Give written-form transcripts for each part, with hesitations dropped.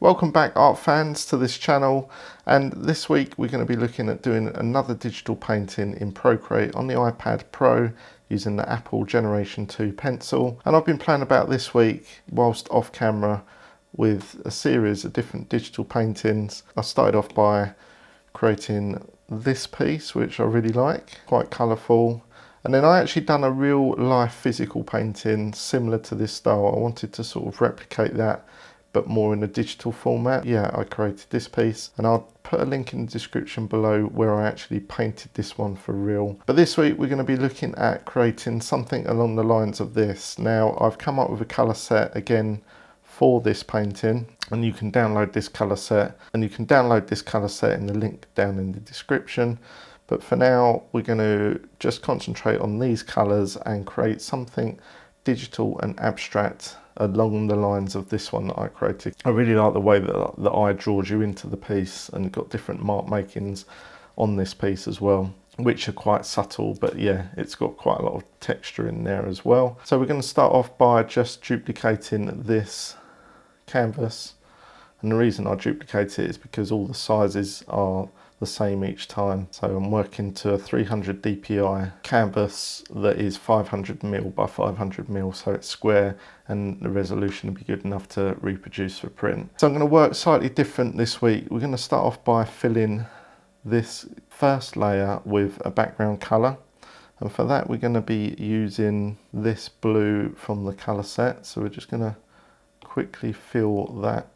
Welcome back, art fans, to this channel, and this week we're going to be looking at doing another digital painting in Procreate on the iPad Pro using the Apple Generation 2 pencil. And I've been playing about this week whilst off camera with a series of different digital paintings. I started off by creating this piece, which I really like, quite colourful. And then I actually done a real life physical painting similar to this style. I wanted to sort of replicate that, but more in a digital format. Yeah, I created this piece, and I'll put a link in the description below where I actually painted this one for real. But this week we're going to be looking at creating something along the lines of this. Now, I've come up with a colour set again for this painting, and you can download this colour set, and you can download this colour set in the link down in the description. But for now, we're going to just concentrate on these colours and create something digital and abstract along the lines of this one that I created. I really like the way that the eye draws you into the piece, and got different mark makings on this piece as well, which are quite subtle, but yeah, it's got quite a lot of texture in there as well. So we're going to start off by just duplicating this canvas, and the reason I duplicate it is because all the sizes are the same each time. So I'm working to a 300 dpi canvas that is 500mm by 500mm, so it's square and the resolution will be good enough to reproduce for print. So I'm going to work slightly different this week. We're going to start off by filling this first layer with a background colour, and for that we're going to be using this blue from the colour set. So we're just going to quickly fill that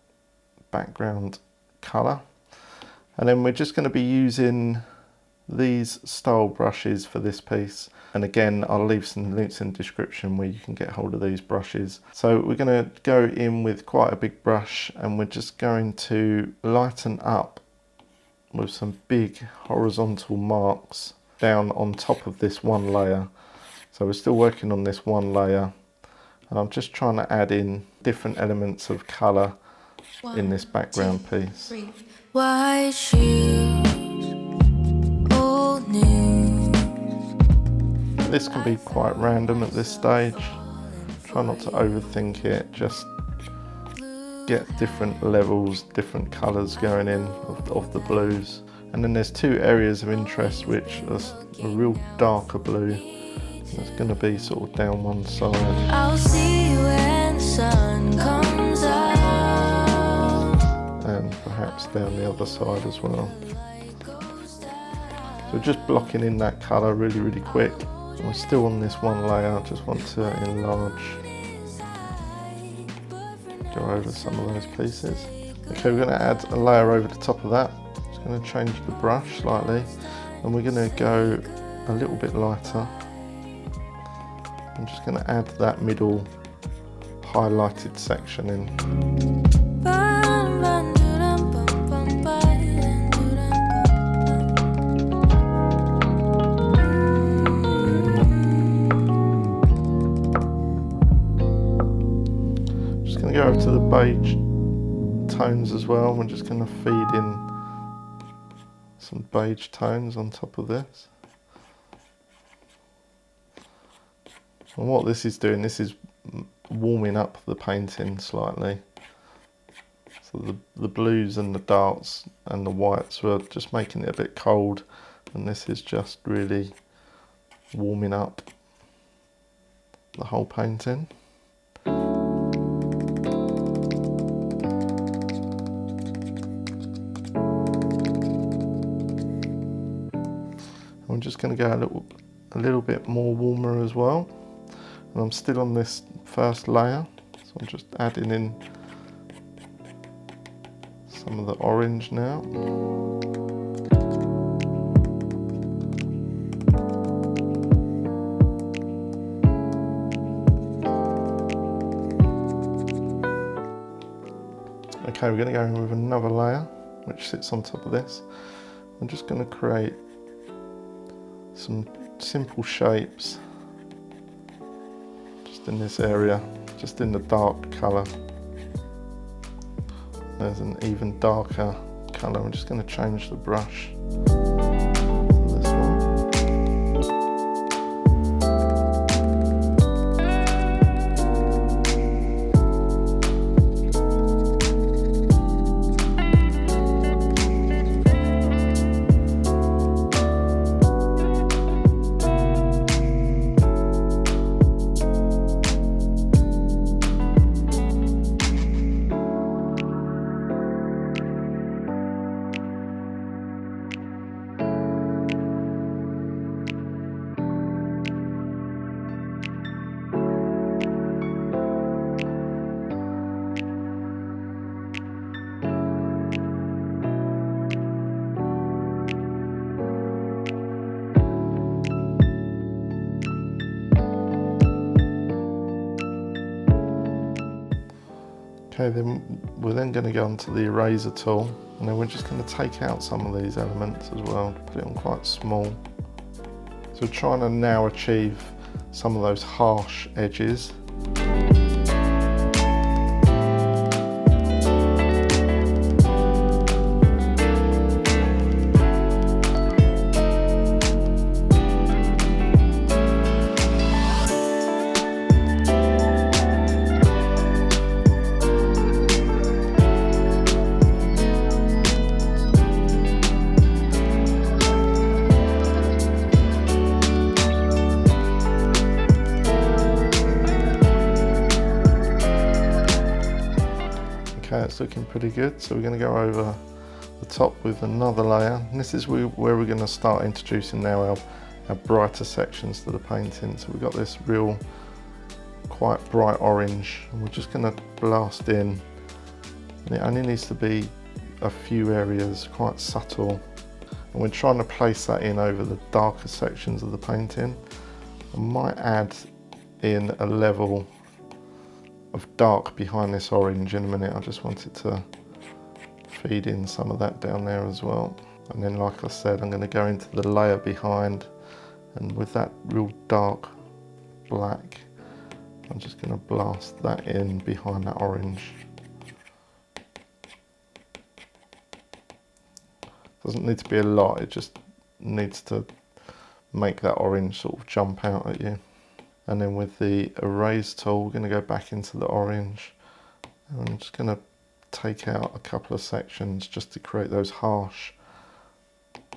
background colour. And then we're just going to be using these style brushes for this piece. And again, I'll leave some links in the description where you can get hold of these brushes. So we're going to go in with quite a big brush, and we're just going to lighten up with some big horizontal marks down on top of this one layer. So we're still working on this one layer, and I'm just trying to add in different elements of colour in this background piece. White shoes, old news. This can be quite random at this stage. Try not to overthink it, just get different levels, different colours going in of the blues. And then there's two areas of interest, which are a real darker blue. It's going to be sort of down one side. I'll see you when the sun comes out. And perhaps down the other side as well. So just blocking in that colour really quick. And we're still on this one layer. I just want to enlarge, go over some of those pieces. Okay, we're going to add a layer over the top of that. Just going to change the brush slightly, and we're going to go a little bit lighter. I'm just going to add that middle highlighted section in. Go over to the beige tones as well. We're just going to feed in some beige tones on top of this. And what this is doing, this is warming up the painting slightly. So the blues and the darks and the whites were just making it a bit cold, and this is just really warming up the whole painting. I'm just going to go a little bit more warmer as well, and I'm still on this first layer, so I'm just adding in some of the orange now. Okay, we're going to go in with another layer which sits on top of this. I'm just going to create some simple shapes just in this area, just in the dark colour. There's an even darker colour. I'm just going to change the brush. This one. Okay, then we're then going to go onto the eraser tool, and then we're just going to take out some of these elements as well, put it on quite small. So we're trying to now achieve some of those harsh edges. Okay, it's looking pretty good. So we're going to go over the top with another layer. And this is where we're going to start introducing now our brighter sections to the painting. So we've got this real quite bright orange, and we're just going to blast in. And it only needs to be a few areas, quite subtle. And we're trying to place that in over the darker sections of the painting. I might add in a level of dark behind this orange in a minute. I just wanted to feed in some of that down there as well. And then, like I said, I'm going to go into the layer behind, and with that real dark black, I'm just going to blast that in behind that orange. Doesn't need to be a lot, it just needs to make that orange sort of jump out at you. And then with the erase tool, we're going to go back into the orange, and I'm just going to take out a couple of sections just to create those harsh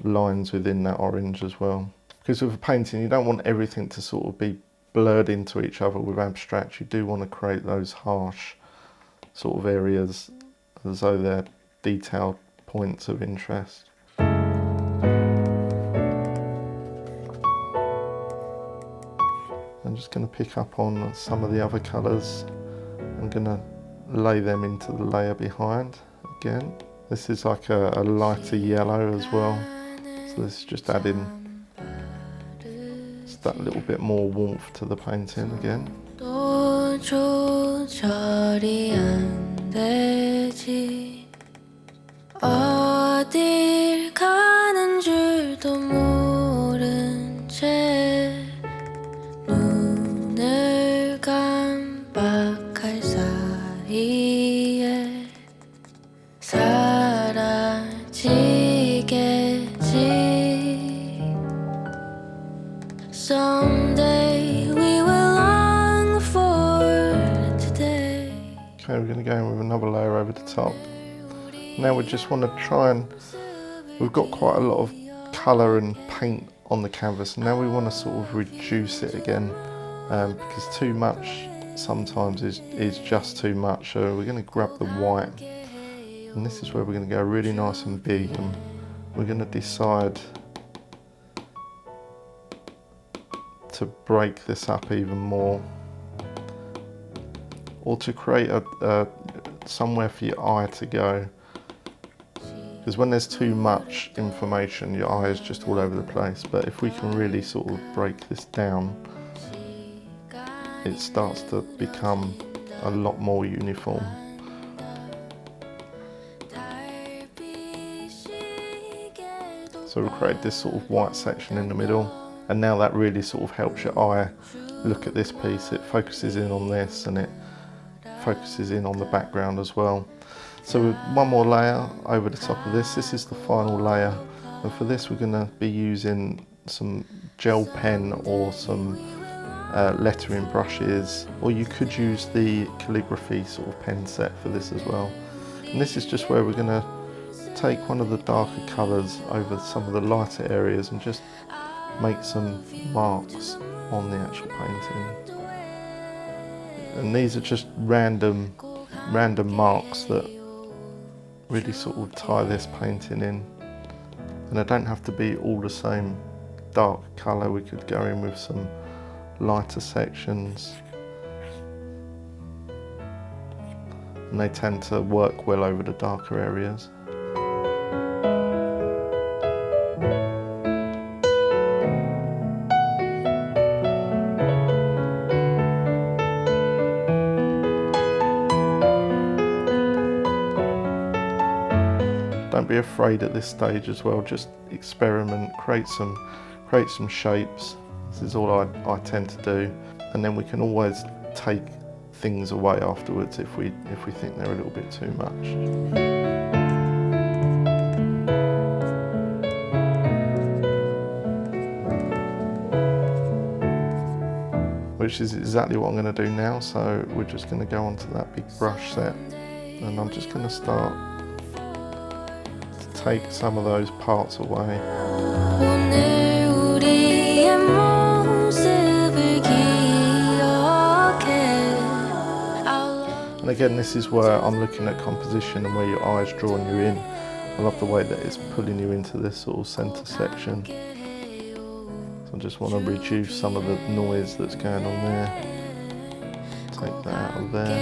lines within that orange as well. Because with a painting, you don't want everything to sort of be blurred into each other with abstract. You do want to create those harsh sort of areas as though they're detailed points of interest. I'm just going to pick up on some of the other colours. I'm going to lay them into the layer behind again. This is like a lighter yellow as well, so this is just adding just that little bit more warmth to the painting again. 어딜 가는 줄도 모른 채 눈을 깜빡할 사이에 사라지겠지. Someday we will long for today. Okay, we're going to go in with another layer over the top. Now we just want to try and, we've got quite a lot of colour and paint on the canvas. Now we want to sort of reduce it again, because too much sometimes is just too much. So we're going to grab the white, and this is where we're going to go really nice and big, and we're going to decide to break this up even more, or to create a somewhere for your eye to go. Because when there's too much information, your eye is just all over the place. But if we can really sort of break this down, it starts to become a lot more uniform. So we'll create this sort of white section in the middle, and now that really sort of helps your eye look at this piece. It focuses in on this, and it focuses in on the background as well. So with one more layer over the top of this, this is the final layer, and for this we're going to be using some gel pen or some lettering brushes, or you could use the calligraphy sort of pen set for this as well. And this is just where we're going to take one of the darker colours over some of the lighter areas and just make some marks on the actual painting. And these are just random marks that really sort of tie this painting in, and they don't have to be all the same dark colour. We could go in with some lighter sections, and they tend to work well over the darker areas. Don't be afraid at this stage as well, just experiment, create some shapes. This is all I tend to do, and then we can always take things away afterwards if we think they're a little bit too much. Which is exactly what I'm going to do now, so we're just going to go onto that big brush set, and I'm just going to start to take some of those parts away. And again, this is where I'm looking at composition and where your eye's drawing you in. I love the way that it's pulling you into this sort of centre section. So I just want to reduce some of the noise that's going on there. Take that out of there.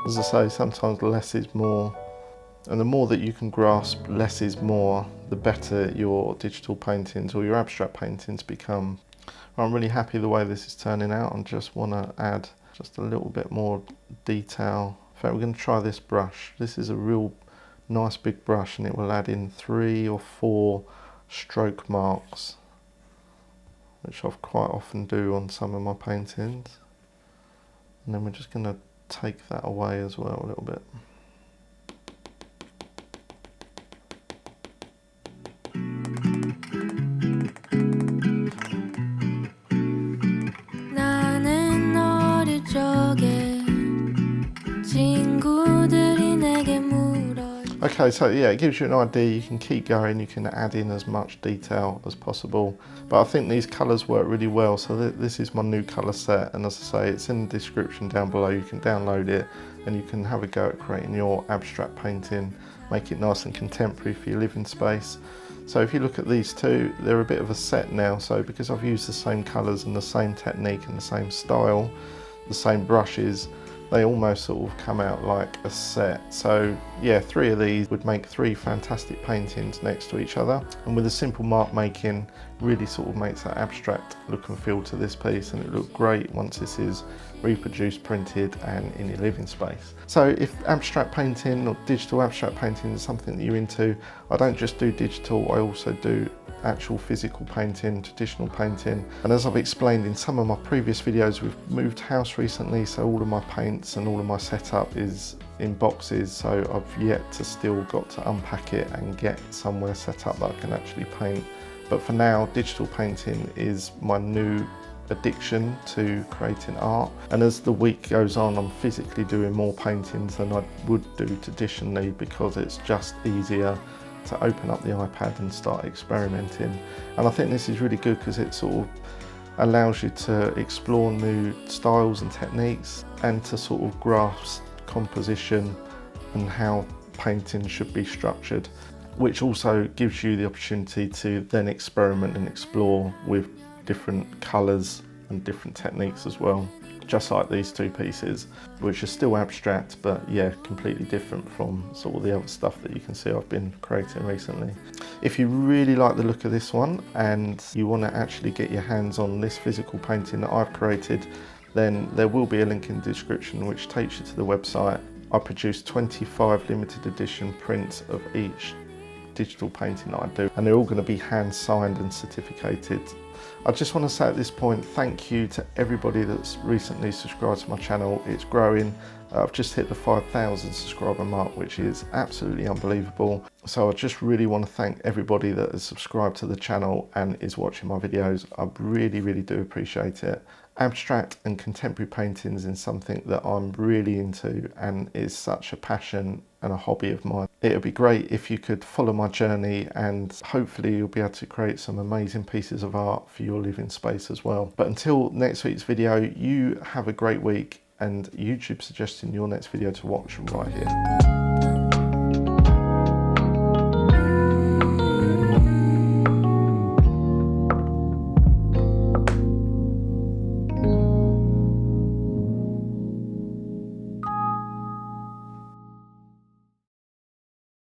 As I say, sometimes less is more. And the more that you can grasp less is more, the better your digital paintings or your abstract paintings become. I'm really happy the way this is turning out. I just want to add just a little bit more detail. In fact, we're going to try this brush. This is a real nice big brush, and it will add in 3 or 4 stroke marks, which I quite often do on some of my paintings. And then we're just going to take that away as well a little bit. Okay, so yeah, it gives you an idea. You can keep going, you can add in as much detail as possible. But I think these colours work really well. So this is my new colour set, and as I say, it's in the description down below. You can download it and you can have a go at creating your abstract painting, make it nice and contemporary for your living space. So if you look at these two, they're a bit of a set now. So because I've used the same colours and the same technique and the same style, the same brushes, they almost sort of come out like a set. So yeah, 3 of these would make 3 fantastic paintings next to each other. And with a simple mark making, really sort of makes that abstract look and feel to this piece, and it looked great once this is reproduced, printed, and in your living space. So if abstract painting or digital abstract painting is something that you're into, I don't just do digital, I also do actual physical painting, traditional painting. And as I've explained in some of my previous videos, we've moved house recently, so all of my paints and all of my setup is in boxes, so I've yet to still got to unpack it and get somewhere set up that I can actually paint. But for now, digital painting is my new addiction to creating art. And as the week goes on, I'm physically doing more paintings than I would do traditionally, because it's just easier to open up the iPad and start experimenting. And I think this is really good because it sort of allows you to explore new styles and techniques, and to sort of grasp composition and how painting should be structured, which also gives you the opportunity to then experiment and explore with different colours and different techniques as well. Just like these 2 pieces, which are still abstract, but yeah, completely different from sort of the other stuff that you can see I've been creating recently. If you really like the look of this one and you want to actually get your hands on this physical painting that I've created, then there will be a link in the description which takes you to the website. I produced 25 limited edition prints of each digital painting that I do, and they're all going to be hand signed and certificated. I just want to say at this point, thank you to everybody that's recently subscribed to my channel. It's growing. I've just hit the 5,000 subscriber mark, which is absolutely unbelievable. So I just really want to thank everybody that has subscribed to the channel and is watching my videos. I really, really do appreciate it. Abstract and contemporary paintings is something that I'm really into and is such a passion and a hobby of mine. It would be great if you could follow my journey, and hopefully you'll be able to create some amazing pieces of art for your living space as well. But until next week's video, you have a great week, and YouTube suggesting your next video to watch right here.